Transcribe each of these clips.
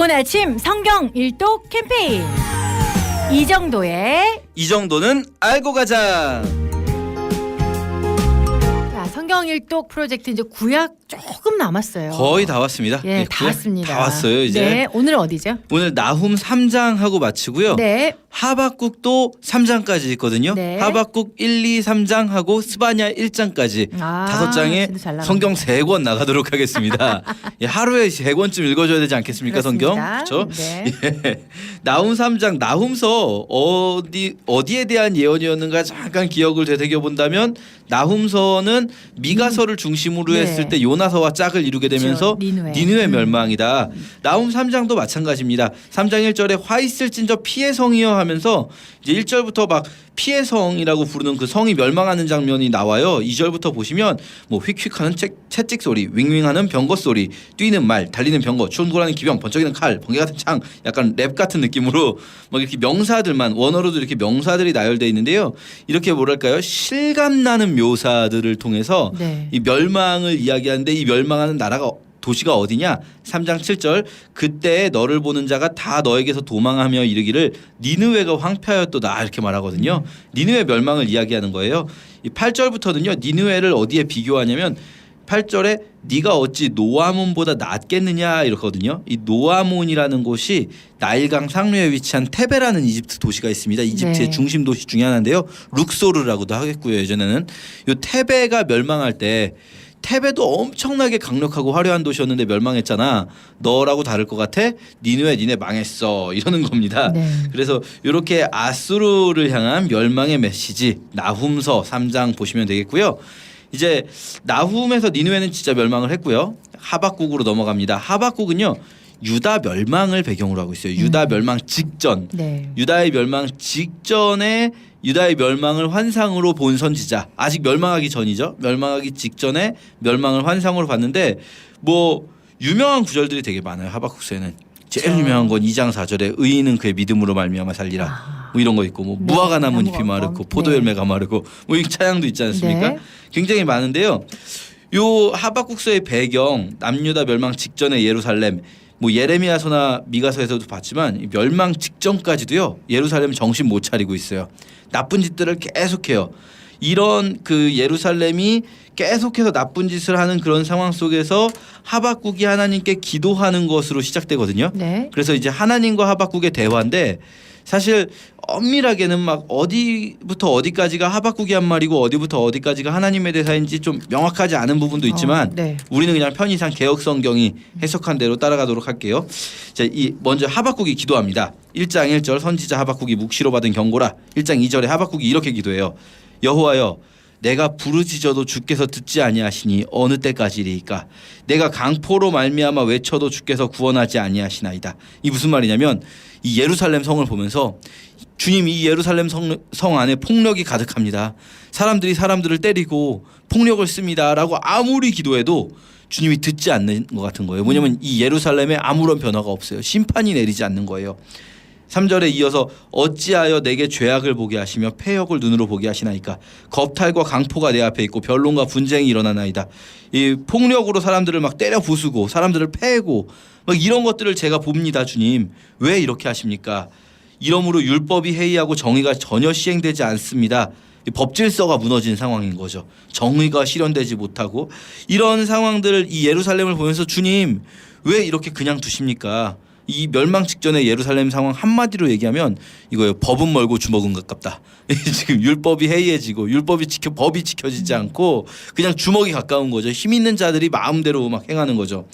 좋은 아침 성경 일독 캠페인 이 정도는 알고 가자. 자, 성경 일독 프로젝트 이제 구약 조금 남았어요. 거의 다 왔습니다. 예, 네, 다 왔습니다. 다 왔어요 이제. 네, 오늘 어디죠? 오늘 나훔 3장 하고 마치고요. 네. 하박국도 3장까지 있거든요. 네. 하박국 1, 2, 3장 하고 스바냐 1장까지 아, 5장에 진짜 잘 나갑니다. 성경 3권 나가도록 하겠습니다. 예, 하루에 3권쯤 읽어줘야 되지 않겠습니까? 성경? 그렇습니다. 그렇죠? 네. 예. 나훔 3장 나훔서 어디에 대한 예언이었는가 잠깐 기억을 되새겨 본다면 나훔서는 미가서를 중심으로 네. 했을 때 요나서와 짝을 이루게 되면서 그렇죠. 니느웨 멸망이다. 나훔 3장도 마찬가지입니다. 3장 1절에 화 있을진저 피의 성이여 하면서 이제 1절부터 막 피의 성이라고 부르는 그 성이 멸망하는 장면이 나와요. 2절부터 보시면 뭐 휙휙하는 채찍 소리, 윙윙하는 병거 소리, 뛰는 말, 달리는 병거, 충돌하는 기병, 번쩍이는 칼, 번개 같은 창, 약간 랩 같은 느낌으로 막 이렇게 명사들만 원어로도 이렇게 명사들이 나열되어 있는데요. 이렇게 뭐랄까요? 실감나는 묘사들을 통해서 네. 이 멸망을 이야기하는데 이 멸망하는 나라가 도시가 어디냐? 3장 7절 그때 너를 보는 자가 다 너에게서 도망하며 이르기를 니느웨가 황폐하였도다 이렇게 말하거든요. 니느웨 멸망을 이야기하는 거예요. 이 8절부터는요. 니느웨를 어디에 비교하냐면 8절에 네가 어찌 노아몬보다 낫겠느냐 이렇거든요. 이 노아몬이라는 곳이 나일강 상류에 위치한 테베라는 이집트 도시가 있습니다. 이집트의 네. 중심 도시 중에 하나인데요. 룩소르라고도 하겠고요. 예전에는 이 테베가 멸망할 때 테베도 엄청나게 강력하고 화려한 도시였는데 멸망했잖아. 너라고 다를 것 같아? 니네 망했어. 이러는 겁니다. 네. 그래서 이렇게 아수르를 향한 멸망의 메시지 나훔서 3장 보시면 되겠고요. 이제 나훔에서 니느웨는 진짜 멸망을 했고요. 하박국으로 넘어갑니다. 하박국은요. 유다 멸망을 배경으로 하고 있어요. 유다 멸망 직전. 네. 유다의 멸망 직전에 유다의 멸망을 환상으로 본 선지자. 아직 멸망하기 전이죠. 멸망하기 직전에 멸망을 환상으로 봤는데 뭐 유명한 구절들이 되게 많아요. 하박국서에는. 제일 유명한 건 2장 4절에 의인은 그의 믿음으로 말미암아 살리라. 뭐 이런 거 있고 뭐 네. 무화과 나뭇잎이 나무가 마르고 네. 포도 열매가 마르고 뭐 이 찬양도 있지 않습니까? 네. 굉장히 많은데요. 요 하박국서의 배경 남유다 멸망 직전의 예루살렘 뭐 예레미야서나 미가서에서도 봤지만 이 멸망 직전까지도요. 예루살렘 정신 못 차리고 있어요. 나쁜 짓들을 계속해요. 이런 그 예루살렘이 계속해서 나쁜 짓을 하는 그런 상황 속에서 하박국이 하나님께 기도하는 것으로 시작되거든요. 네. 그래서 이제 하나님과 하박국의 대화인데 사실 엄밀하게는 막 어디부터 어디까지가 하박국이 한 말이고 어디부터 어디까지가 하나님의 대사인지 좀 명확하지 않은 부분도 있지만 네. 우리는 그냥 편의상 개혁 성경이 해석한 대로 따라가도록 할게요. 자, 이 먼저 하박국이 기도합니다. 1장 1절 선지자 하박국이 묵시로 받은 경고라. 1장 2절에 하박국이 이렇게 기도해요. 여호와여 내가 부르짖어도 주께서 듣지 아니하시니 어느 때까지리이까 내가 강포로 말미암아 외쳐도 주께서 구원하지 아니하시나이다. 이 무슨 말이냐면 이 예루살렘 성을 보면서 주님 이 예루살렘 성 안에 폭력이 가득합니다. 사람들이 사람들을 때리고 폭력을 씁니다라고 아무리 기도해도 주님이 듣지 않는 것 같은 거예요. 뭐냐면 이 예루살렘에 아무런 변화가 없어요. 심판이 내리지 않는 거예요. 3절에 이어서 어찌하여 내게 죄악을 보게 하시며 패역을 눈으로 보게 하시나이까 겁탈과 강포가 내 앞에 있고 변론과 분쟁이 일어나나이다. 이 폭력으로 사람들을 막 때려 부수고 사람들을 패고 막 이런 것들을 제가 봅니다. 주님 왜 이렇게 하십니까? 이러므로 율법이 해이하고 정의가 전혀 시행되지 않습니다. 법질서가 무너진 상황인 거죠. 정의가 실현되지 못하고 이런 상황들을 이 예루살렘을 보면서 주님 왜 이렇게 그냥 두십니까? 이 멸망 직전의 예루살렘 상황 한마디로 얘기하면 이거예요. 법은 멀고 주먹은 가깝다. 지금 율법이 해이해지고 법이 지켜지지 않고 그냥 주먹이 가까운 거죠. 힘 있는 자들이 마음대로 막 행하는 거죠.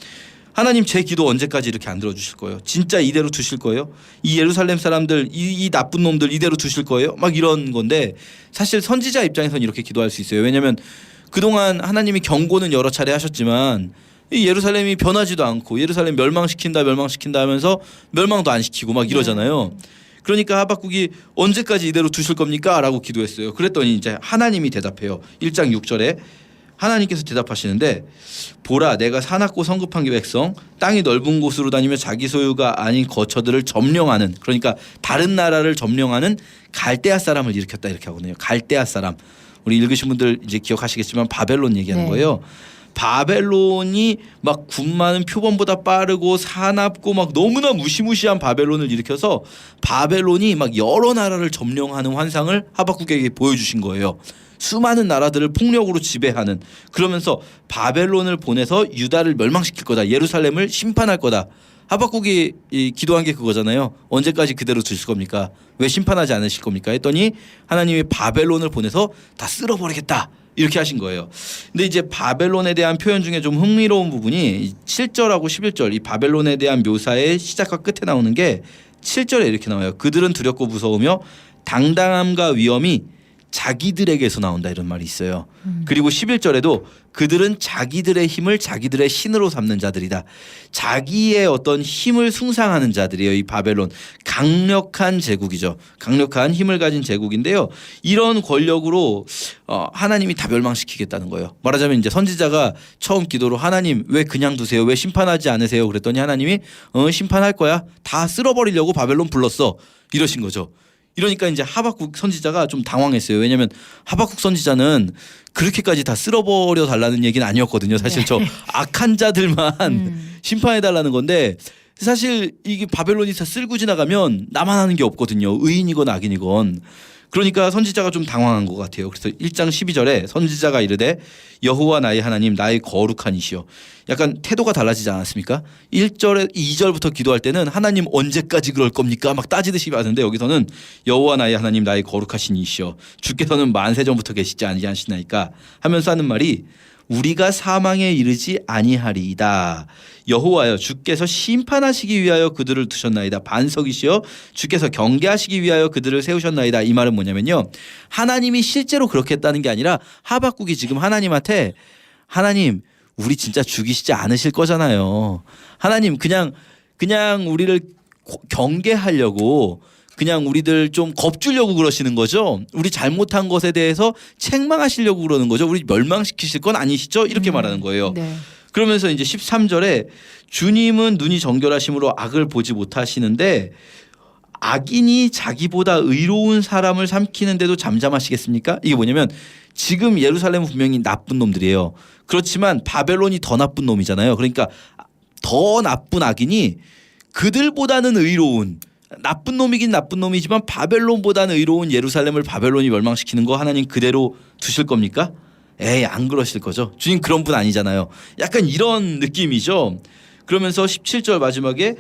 하나님 제 기도 언제까지 이렇게 안 들어주실 거예요? 진짜 이대로 두실 거예요? 이 예루살렘 사람들 이 나쁜 놈들 이대로 두실 거예요? 막 이런 건데 사실 선지자 입장에서는 이렇게 기도할 수 있어요. 왜냐하면 그동안 하나님이 경고는 여러 차례 하셨지만 이 예루살렘이 변하지도 않고 예루살렘 멸망시킨다 하면서 멸망도 안 시키고 막 이러잖아요. 그러니까 하박국이 언제까지 이대로 두실 겁니까? 라고 기도했어요. 그랬더니 이제 하나님이 대답해요. 1장 6절에 하나님께서 대답하시는데 보라 내가 사납고 성급한 백성 땅이 넓은 곳으로 다니며 자기 소유가 아닌 거처들을 점령하는 그러니까 다른 나라를 점령하는 갈대아 사람을 일으켰다 이렇게 하거든요. 갈대아 사람 우리 읽으신 분들 이제 기억하시겠지만 바벨론 얘기하는 네. 거예요. 바벨론이 막 군마는 표범보다 빠르고 사납고 막 너무나 무시무시한 바벨론을 일으켜서 바벨론이 막 여러 나라를 점령하는 환상을 하박국에게 보여주신 거예요. 수많은 나라들을 폭력으로 지배하는, 그러면서 바벨론을 보내서 유다를 멸망시킬 거다. 예루살렘을 심판할 거다. 하박국이 기도한 게 그거잖아요. 언제까지 그대로 두실 겁니까? 왜 심판하지 않으실 겁니까? 했더니 하나님이 바벨론을 보내서 다 쓸어버리겠다. 이렇게 하신 거예요. 근데 이제 바벨론에 대한 표현 중에 좀 흥미로운 부분이 7절하고 11절 이 바벨론에 대한 묘사의 시작과 끝에 나오는 게 7절에 이렇게 나와요. 그들은 두렵고 무서우며 당당함과 위엄이 자기들에게서 나온다 이런 말이 있어요. 그리고 11절에도 그들은 자기들의 힘을 자기들의 신으로 삼는 자들이다. 자기의 어떤 힘을 숭상하는 자들이에요. 이 바벨론 강력한 제국이죠. 강력한 힘을 가진 제국인데요. 이런 권력으로 하나님이 다 멸망시키겠다는 거예요. 말하자면 이제 선지자가 처음 기도로 하나님 왜 그냥 두세요? 왜 심판하지 않으세요? 그랬더니 하나님이 심판할 거야. 다 쓸어버리려고 바벨론 불렀어. 이러신 거죠. 이러니까 이제 하박국 선지자가 좀 당황했어요. 왜냐하면 하박국 선지자는 그렇게까지 다 쓸어버려 달라는 얘기는 아니었거든요. 사실 저 악한 자들만 심판해 달라는 건데 사실 이게 바벨론이 다 쓸고 지나가면 나만 하는 게 없거든요. 의인이건 악인이건. 그러니까 선지자가 좀 당황한 것 같아요. 그래서 1장 12절에 선지자가 이르되 여호와 나의 하나님 나의 거룩한 이시여. 약간 태도가 달라지지 않았습니까? 1절에 2절부터 기도할 때는 하나님 언제까지 그럴 겁니까? 막 따지듯이 하는데 여기서는 여호와 나의 하나님 나의 거룩하신 이시여. 주께서는 만세 전부터 계시지 아니하시나이까 하면서 하는 말이 우리가 사망에 이르지 아니하리이다. 여호와여 주께서 심판하시기 위하여 그들을 두셨나이다. 반석이시여 주께서 경계하시기 위하여 그들을 세우셨나이다. 이 말은 뭐냐면요. 하나님이 실제로 그렇게 했다는 게 아니라 하박국이 지금 하나님한테 하나님 우리 진짜 죽이시지 않으실 거잖아요. 하나님 그냥 우리를 경계하려고 그냥 우리들 좀 겁주려고 그러시는 거죠. 우리 잘못한 것에 대해서 책망하시려고 그러는 거죠. 우리 멸망시키실 건 아니시죠? 이렇게 말하는 거예요. 네. 그러면서 이제 13절에 주님은 눈이 정결하심으로 악을 보지 못하시는데 악인이 자기보다 의로운 사람을 삼키는데도 잠잠하시겠습니까? 이게 뭐냐면 지금 예루살렘은 분명히 나쁜 놈들이에요. 그렇지만 바벨론이 더 나쁜 놈이잖아요. 그러니까 더 나쁜 악인이 그들보다는 의로운 나쁜 놈이긴 나쁜 놈이지만 바벨론보다는 의로운 예루살렘을 바벨론이 멸망시키는 거 하나님 그대로 두실 겁니까? 에이 안 그러실 거죠. 주님 그런 분 아니잖아요. 약간 이런 느낌이죠. 그러면서 17절 마지막에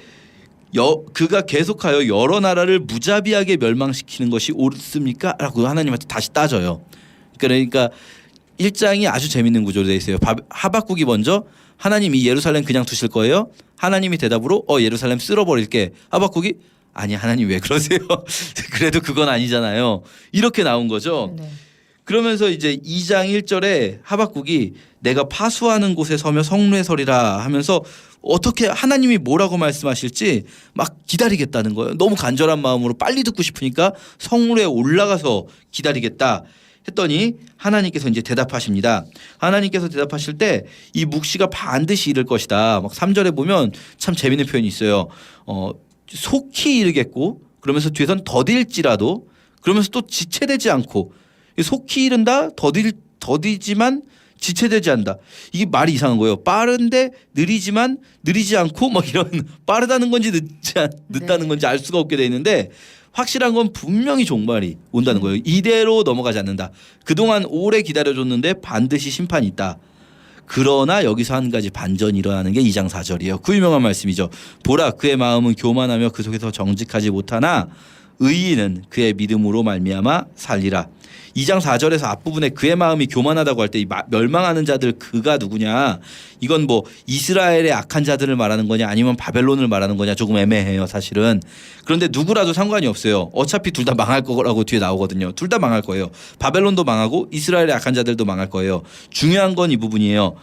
그가 계속하여 여러 나라를 무자비하게 멸망시키는 것이 옳습니까? 라고 하나님한테 다시 따져요. 그러니까 1장이 아주 재밌는 구조로 되어 있어요. 하박국이 먼저 하나님 이 예루살렘 그냥 두실 거예요? 하나님이 대답으로 예루살렘 쓸어버릴게. 하박국이 아니 하나님 왜 그러세요? 그래도 그건 아니잖아요. 이렇게 나온 거죠. 네. 그러면서 이제 2장 1절에 하박국이 내가 파수하는 곳에 서며 성루에 서리라 하면서 어떻게 하나님이 뭐라고 말씀하실지 막 기다리겠다는 거예요. 너무 간절한 마음으로 빨리 듣고 싶으니까 성루에 올라가서 기다리겠다 했더니 하나님께서 이제 대답하십니다. 하나님께서 대답하실 때 이 묵시가 반드시 이를 것이다. 막 3절에 보면 참 재밌는 표현이 있어요. 속히 이르겠고 그러면서 뒤에선 더딜지라도 그러면서 또 지체되지 않고 속히 이른다 더디지만 지체되지 않는다. 이게 말이 이상한 거예요. 빠른데 느리지만 느리지 않고 막 이런 빠르다는 건지 늦다는 건지 알 수가 없게 돼 있는데 확실한 건 분명히 종말이 온다는 거예요. 이대로 넘어가지 않는다. 그동안 오래 기다려줬는데 반드시 심판이 있다. 그러나 여기서 한 가지 반전이 일어나는 게 2장 4절이에요. 그 유명한 말씀이죠. 보라 그의 마음은 교만하며 그 속에서 정직하지 못하나 의인은 그의 믿음으로 말미암아 살리라. 2장 4절에서 앞부분에 그의 마음이 교만하다고 할 때 멸망하는 자들 그가 누구냐. 이건 뭐 이스라엘의 악한 자들을 말하는 거냐 아니면 바벨론을 말하는 거냐 조금 애매해요 사실은. 그런데 누구라도 상관이 없어요. 어차피 둘 다 망할 거라고 뒤에 나오거든요. 둘 다 망할 거예요. 바벨론도 망하고 이스라엘의 악한 자들도 망할 거예요. 중요한 건 이 부분이에요.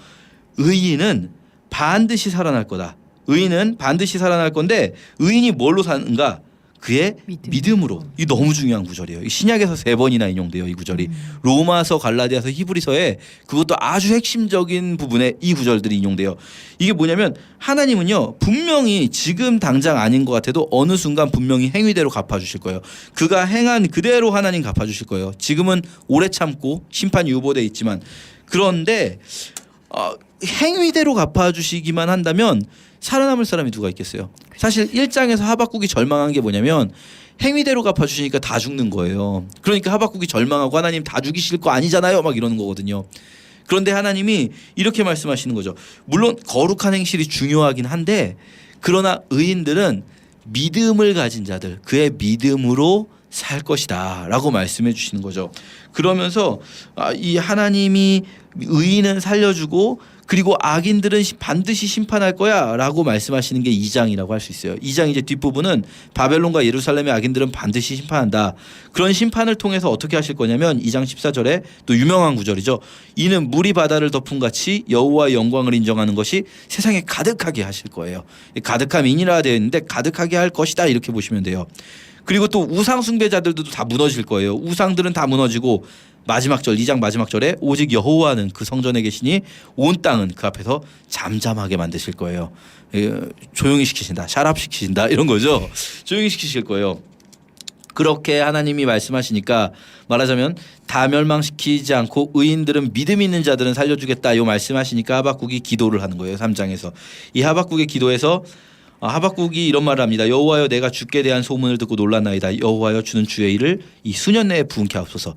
의인은 반드시 살아날 거다. 의인은 반드시 살아날 건데 의인이 뭘로 사는가? 그의 믿음으로. 이 너무 중요한 구절이에요. 신약에서 3번이나 인용돼요. 이 구절이. 로마서, 갈라디아서, 히브리서에 그것도 아주 핵심적인 부분에 이 구절들이 인용돼요. 이게 뭐냐면 하나님은요 분명히 지금 당장 아닌 것 같아도 어느 순간 분명히 행위대로 갚아주실 거예요. 그가 행한 그대로 하나님 갚아주실 거예요. 지금은 오래 참고 심판이 유보돼 있지만 그런데 행위대로 갚아주시기만 한다면 살아남을 사람이 누가 있겠어요. 사실 1장에서 하박국이 절망한 게 뭐냐면 행위대로 갚아주시니까 다 죽는 거예요. 그러니까 하박국이 절망하고 하나님 다 죽이실 거 아니잖아요 막 이러는 거거든요. 그런데 하나님이 이렇게 말씀하시는 거죠. 물론 거룩한 행실이 중요하긴 한데 그러나 의인들은 믿음을 가진 자들 그의 믿음으로 살 것이다 라고 말씀해 주시는 거죠. 그러면서 이 하나님이 의인은 살려주고 그리고 악인들은 반드시 심판할 거야 라고 말씀하시는 게 2장이라고 할 수 있어요. 2장 이제 뒷부분은 바벨론과 예루살렘의 악인들은 반드시 심판한다. 그런 심판을 통해서 어떻게 하실 거냐면 2장 14절에 또 유명한 구절이죠. 이는 물이 바다를 덮은 같이 여호와의 영광을 인정하는 것이 세상에 가득하게 하실 거예요. 가득함 인이라 되어 있는데 가득하게 할 것이다 이렇게 보시면 돼요. 그리고 또 우상 숭배자들도 다 무너질 거예요. 우상들은 다 무너지고 마지막 절 2장 마지막 절에 오직 여호와는 그 성전에 계시니 온 땅은 그 앞에서 잠잠하게 만드실 거예요. 조용히 시키신다. 샤랍 시키신다. 이런 거죠. 조용히 시키실 거예요. 그렇게 하나님이 말씀하시니까 말하자면 다 멸망시키지 않고 의인들은 믿음 있는 자들은 살려주겠다. 이 말씀하시니까 하박국이 기도를 하는 거예요. 3장에서. 이 하박국의 기도에서 하박국이 이런 말을 합니다. 여호와여 내가 주께 대한 소문을 듣고 놀랐나이다. 여호와여 주는 주의 일을 이 수년 내에 부흥케 하옵소서.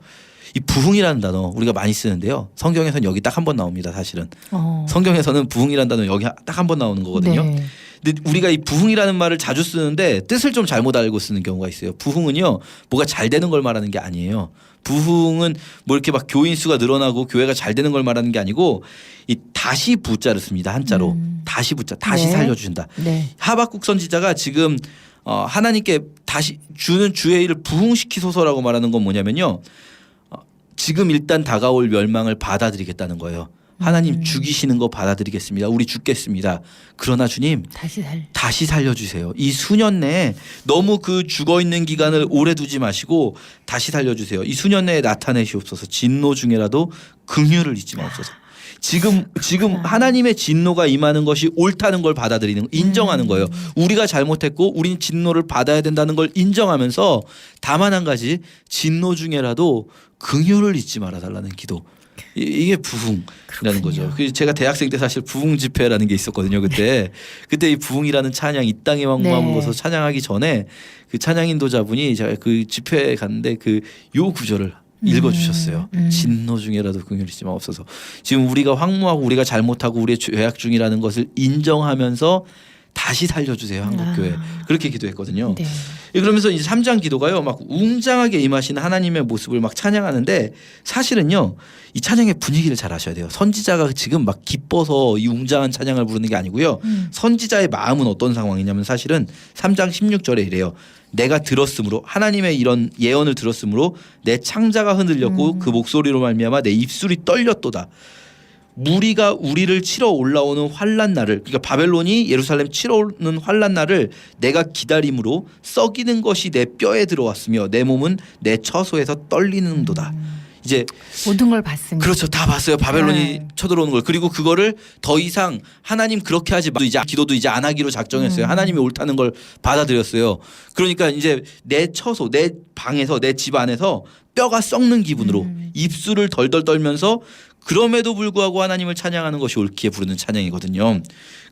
이 부흥이라는 단어 우리가 많이 쓰는데요. 성경에서는 여기 딱 한 번 나옵니다. 사실은. 성경에서는 부흥이라는 단어 여기 딱 한 번 나오는 거거든요. 네. 근데 우리가 이 부흥이라는 말을 자주 쓰는데 뜻을 좀 잘못 알고 쓰는 경우가 있어요. 부흥은요. 뭐가 잘 되는 걸 말하는 게 아니에요. 부흥은 뭐 이렇게 막 교인 수가 늘어나고 교회가 잘 되는 걸 말하는 게 아니고 이 다시 부자를 씁니다. 한자로. 다시 부자. 다시 네. 살려주신다. 네. 하박국 선지자가 지금 하나님께 다시 주는 주의 일을 부흥시키소서라고 말하는 건 뭐냐면요. 지금 일단 다가올 멸망을 받아들이겠다는 거예요. 하나님 죽이시는 거 받아들이겠습니다. 우리 죽겠습니다. 그러나 주님 다시 살려주세요. 이 수년 내에 너무 그 죽어있는 기간을 오래 두지 마시고 다시 살려주세요. 이 수년 내에 나타내시옵소서. 진노 중에라도 긍휼을 잊지 마옵소서. 지금 하나님의 진노가 임하는 것이 옳다는 걸 받아들이는 인정하는 거예요. 우리가 잘못했고 우리는 진노를 받아야 된다는 걸 인정하면서 다만 한 가지 진노 중에라도 긍휼을 잊지 말아달라는 기도. 이게 부흥이라는 거죠. 제가 대학생 때 사실 부흥 집회라는 게 있었거든요. 그때 이 부흥이라는 찬양 이 땅의 왕마음을 거서 찬양하기 전에 그 찬양 인도자분이 제가 그 집회에 갔는데 요 구절을 읽어주셨어요. 진노 중에라도 긍휼히 잊지 마옵소서. 지금 우리가 황무하고 우리가 잘못하고 우리의 죄악 중이라는 것을 인정하면서 다시 살려주세요. 한국교회. 그렇게 기도했거든요. 네. 그러면서 이제 3장 기도가요. 막 웅장하게 임하시는 하나님의 모습을 막 찬양하는데 사실은요. 이 찬양의 분위기를 잘 아셔야 돼요. 선지자가 지금 막 기뻐서 이 웅장한 찬양을 부르는 게 아니고요. 선지자의 마음은 어떤 상황이냐면 사실은 3장 16절에 이래요. 내가 들었으므로 하나님의 이런 예언을 들었으므로 내 창자가 흔들렸고 그 목소리로 말미암아 내 입술이 떨렸도다. 무리가 우리를 치러 올라오는 환난 날을 그러니까 바벨론이 예루살렘 치러 오는 환난 날을 내가 기다림으로 썩이는 것이 내 뼈에 들어왔으며 내 몸은 내 처소에서 떨리는도다. 이제 모든 걸 봤습니다. 그렇죠. 다 봤어요. 바벨론이 쳐들어오는 걸. 그리고 그거를 더 이상 하나님 그렇게 하지 마. 이제 기도도 이제 안 하기로 작정했어요. 하나님이 옳다는 걸 받아들였어요. 그러니까 이제 내 처소, 내 방에서 내 집 안에서 뼈가 썩는 기분으로 입술을 덜덜 떨면서 그럼에도 불구하고 하나님을 찬양하는 것이 옳기에 부르는 찬양이거든요.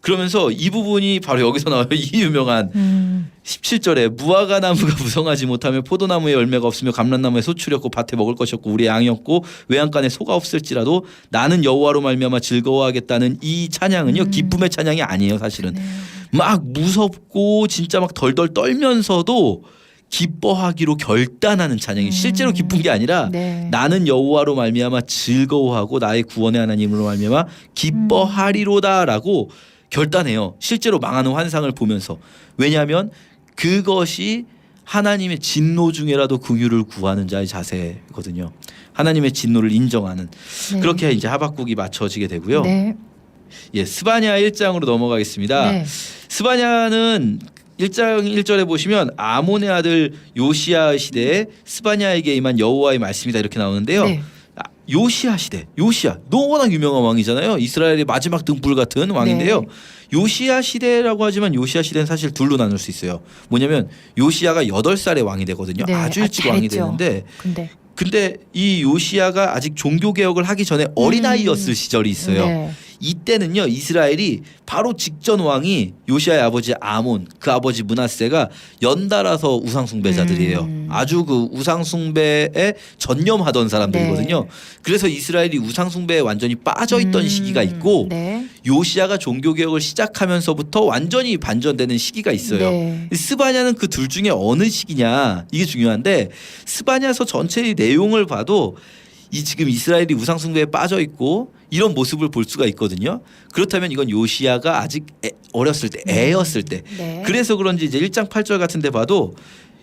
그러면서 이 부분이 바로 여기서 나와요. 이 유명한 17절에 무화과 나무가 무성하지 못하며 포도나무에 열매가 없으며 감람나무에 소출이 없고 밭에 먹을 것이 없고 우리 양이 없고 외양간에 소가 없을지라도 나는 여호와로 말미암아 즐거워하겠다는 이 찬양은요. 기쁨의 찬양이 아니에요. 사실은. 막 무섭고 진짜 막 덜덜 떨면서도 기뻐하기로 결단하는 찬양이 실제로 기쁜 게 아니라 나는 여호와로 말미암아 즐거워하고 나의 구원의 하나님으로 말미암아 기뻐하리로다라고 결단해요. 실제로 망하는 환상을 보면서. 왜냐하면 그것이 하나님의 진노 중에라도 긍휼을 구하는 자의 자세거든요. 하나님의 진노를 인정하는. 그렇게 이제 하박국이 맞춰지게 되고요. 예, 스바냐 1장으로 넘어가겠습니다. 스바냐는 1장 1절에 보시면 아몬의 아들 요시야 시대에 스바냐에게 임한 여호와의 말씀이다 이렇게 나오는데요. 요시야 시대, 요시야 워낙 유명한 왕이잖아요. 이스라엘의 마지막 등불 같은 왕인데요. 요시야 시대라고 하지만 요시야 시대는 사실 둘로 나눌 수 있어요. 뭐냐면 요시야가 8살에 왕이 되거든요. 아주 일찍 왕이 되는데 근데 이 요시야가 아직 종교 개혁을 하기 전에 어린아이였을 시절이 있어요. 이때는요 이스라엘이 바로 직전 왕이 요시아의 아버지 아몬, 그 아버지 므낫세가 연달아서 우상 숭배자들이에요. 아주 그 우상 숭배에 전념하던 사람들이거든요. 네. 그래서 이스라엘이 우상 숭배에 완전히 빠져 있던 시기가 있고 네. 요시아가 종교 개혁을 시작하면서부터 완전히 반전되는 시기가 있어요. 네. 스바냐는 그 둘 중에 어느 시기냐 이게 중요한데 스바냐서 전체의 내용을 봐도 이 지금 이스라엘이 우상 숭배에 빠져 있고 이런 모습을 볼 수가 있거든요. 그렇다면 이건 요시아가 아직 어렸을 때 애였을 때 네. 그래서 그런지 이제 1장 8절 같은 데 봐도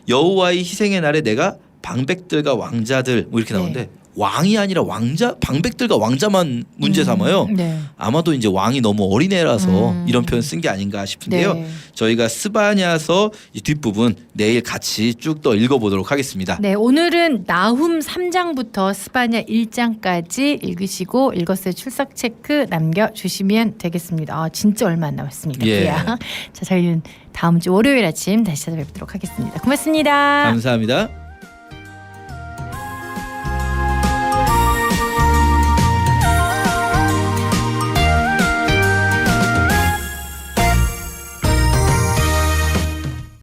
여호와의 희생의 날에 내가 방백들과 왕자들 뭐 이렇게 나오는데 왕이 아니라 왕자, 방백들과 왕자만 문제 삼아요. 네. 아마도 이제 왕이 너무 어린애라서 이런 표현 쓴 게 아닌가 싶은데요. 네. 저희가 스바냐서 이 뒷부분 내일 같이 쭉 더 읽어보도록 하겠습니다. 네, 오늘은 나훔 3장부터 스바냐 1장까지 읽으시고 읽었을 출석 체크 남겨주시면 되겠습니다. 아, 진짜 얼마 안 남았습니다. 예. 자, 저희는 다음 주 월요일 아침 다시 찾아뵙도록 하겠습니다. 고맙습니다. 감사합니다.